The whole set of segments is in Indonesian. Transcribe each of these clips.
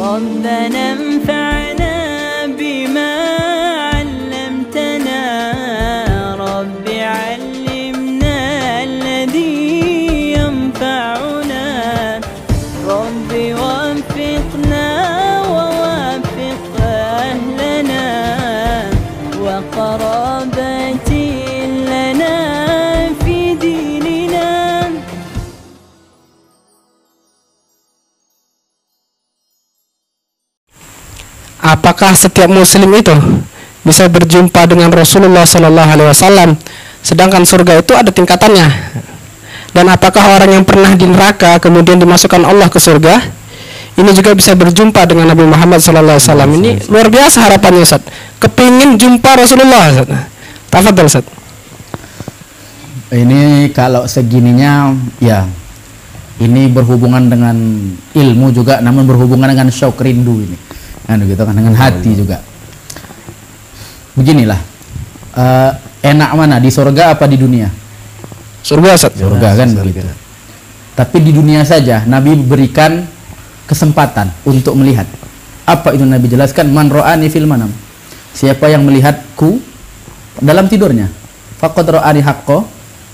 ربنا انفعنا بما علمتنا رب علمنا الذي ينفعنا رب وفقنا ووفق أهلنا وقرابتي لنا في ديننا. Apakah setiap muslim itu bisa berjumpa dengan Rasulullah Sallallahu Alaihi Wasallam, sedangkan surga itu ada tingkatannya? Dan apakah orang yang pernah di neraka kemudian dimasukkan Allah ke surga, ini juga bisa berjumpa dengan Nabi Muhammad Sallallahu Alaihi Wasallam? Ini luar biasa harapannya, Ustaz. Kepingin jumpa Rasulullah, Ustaz. Tafadhol, Ustaz. Ini kalau segininya, ya, ini berhubungan dengan ilmu juga, namun berhubungan dengan syauq rindu ini. Gitu kan, dengan hati juga. Beginilah, enak mana, di surga apa di dunia? Surga, Ustaz. Surga kan begitu. Tapi di dunia saja Nabi berikan kesempatan untuk melihat. Apa itu Nabi jelaskan? Man ra'ani fil manam. Siapa yang melihatku dalam tidurnya, faqad ra'ani haqqo,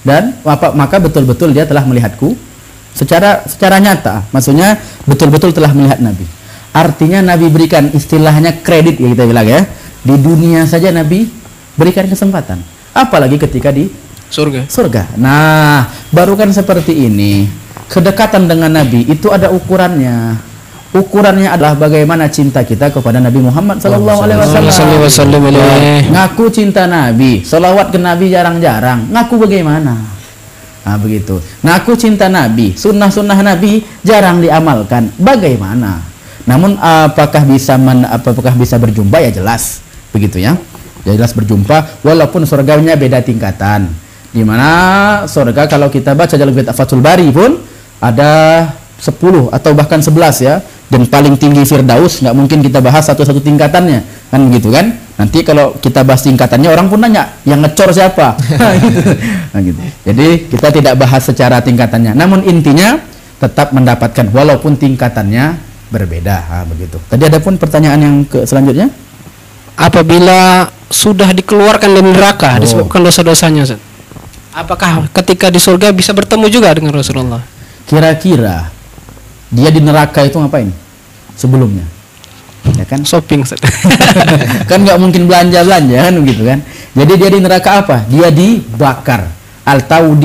dan maka betul-betul dia telah melihatku secara nyata. Maksudnya betul-betul telah melihat Nabi. Artinya Nabi berikan istilahnya kredit, ya kita bilang ya. Di dunia saja Nabi berikan kesempatan. Apalagi ketika di surga. Nah, baru kan seperti ini. Kedekatan dengan Nabi itu ada ukurannya. Ukurannya adalah bagaimana cinta kita kepada Nabi Muhammad Sallallahu Alaihi Wasallam. Ngaku cinta Nabi, selawat ke Nabi jarang-jarang. Ngaku bagaimana? Nah, begitu. Ngaku cinta Nabi, sunnah-sunnah Nabi jarang diamalkan. Bagaimana? Namun apakah bisa berjumpa? Ya jelas begitu ya. Ya jelas berjumpa, walaupun surganya beda tingkatan. Di mana surga kalau kita baca dalam kitab Fathul Bari pun ada 10 atau bahkan 11 ya. Dan paling tinggi Firdaus, nggak mungkin kita bahas satu-satu tingkatannya, kan begitu kan? Nanti kalau kita bahas tingkatannya orang pun nanya, yang ngecor siapa? Nah, gitu. Jadi kita tidak bahas secara tingkatannya. Namun intinya tetap mendapatkan walaupun tingkatannya berbeda, begitu. Tadi ada pun pertanyaan yang selanjutnya. Apabila sudah dikeluarkan dari neraka disebabkan dosa-dosanya, Ustaz, apakah ketika di surga bisa bertemu juga dengan Rasulullah? Kira-kira dia di neraka itu ngapain sebelumnya? Ya kan? Shopping, Ustaz. Kan nggak mungkin belanja-belanja kan begitu kan? Jadi dia di neraka apa? Dia dibakar atau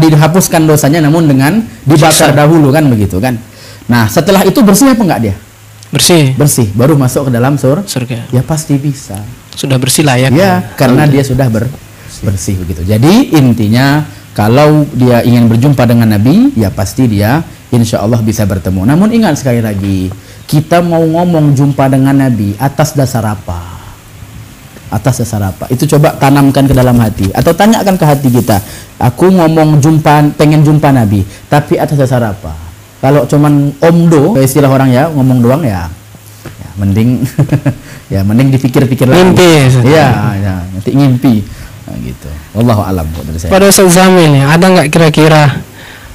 dihapuskan dosanya, namun dengan dibakar dahulu kan begitu kan? Nah, setelah itu bersih apa enggak dia? Bersih. Baru masuk ke dalam surga. Ya pasti bisa. Sudah bersih lah ya. Ya, karena dia sudah bersih begitu. Jadi intinya kalau dia ingin berjumpa dengan Nabi, ya pasti dia insya Allah bisa bertemu. Namun ingat sekali lagi, kita mau ngomong jumpa dengan Nabi atas dasar apa? Atas dasar apa? Itu coba tanamkan ke dalam hati, atau tanyakan ke hati kita. Aku ngomong pengen jumpa Nabi, tapi atas dasar apa? Kalau cuman omdo, istilah orang ya, ngomong doang ya mending ya mending dipikir-pikir lagi. Ngimpi. Ya, nanti ngimpi. Nah, gitu. Wallahu a'lam. Pada Ustaz Zamil, ada nggak kira-kira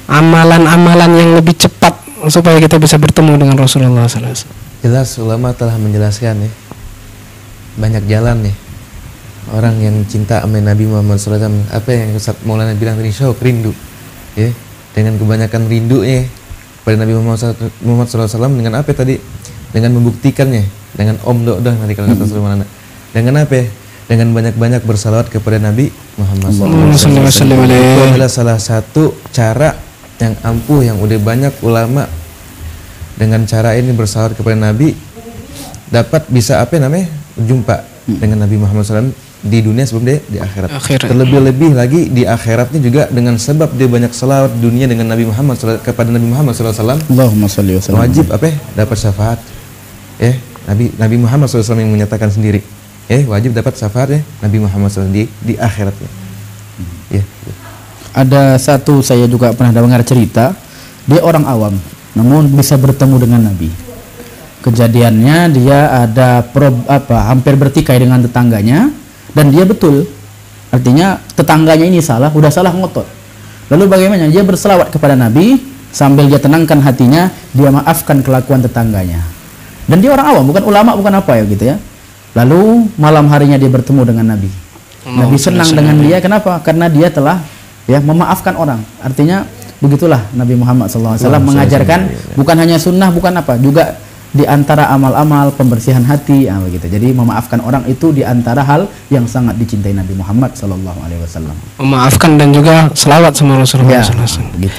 amalan-amalan yang lebih cepat supaya kita bisa bertemu dengan Rasulullah sallallahu alaihi wasallam? Jelas ulama telah menjelaskan ya. Banyak jalan nih. Orang yang cinta sama Nabi Muhammad sallallahu alaihi wasallam, apa yang Ustaz Maulana bilang tadi, syauq rindu. Ya, dengan kebanyakan rindunya pada Nabi Muhammad SAW, dengan apa tadi? Dengan membuktikannya, dengan nanti kalau kata Maulana. Dengan apa? Dengan banyak-banyak bersalawat kepada Nabi Muhammad SAW. Itu adalah salah satu cara yang ampuh, yang udah banyak ulama dengan cara ini bersalawat kepada Nabi dapat bisa berjumpa dengan Nabi Muhammad SAW di dunia sebelum dia di akhirat. Terlebih-lebih lagi di akhiratnya juga dengan sebab dia banyak salawat di dunia dengan Nabi Muhammad kepada Nabi Muhammad SAW. Allahumma shalli wa sallam. Wajib dapat syafaat. Nabi Muhammad SAW yang menyatakan sendiri. Wajib dapat syafaat Nabi Muhammad SAW di akhiratnya. Ada satu, saya juga pernah dengar cerita, dia orang awam namun bisa bertemu dengan Nabi. Kejadiannya dia ada hampir bertikai dengan tetangganya, dan dia betul, artinya tetangganya ini udah salah ngotot. Lalu bagaimana? Dia berselawat kepada Nabi sambil dia tenangkan hatinya, dia maafkan kelakuan tetangganya. Dan dia orang awam, bukan ulama, bukan apa ya gitu ya. Lalu malam harinya dia bertemu dengan Nabi. Nabi senang dengan dia, kenapa? Karena dia telah ya memaafkan orang. Artinya begitulah Nabi Muhammad SAW mengajarkan bukan hanya sunnah, bukan apa, juga di antara amal-amal pembersihan hati, begitu. Jadi memaafkan orang itu di antara hal yang sangat dicintai Nabi Muhammad SAW. Memaafkan dan juga selawat sama Rasulullah Ya, SAW. begitu.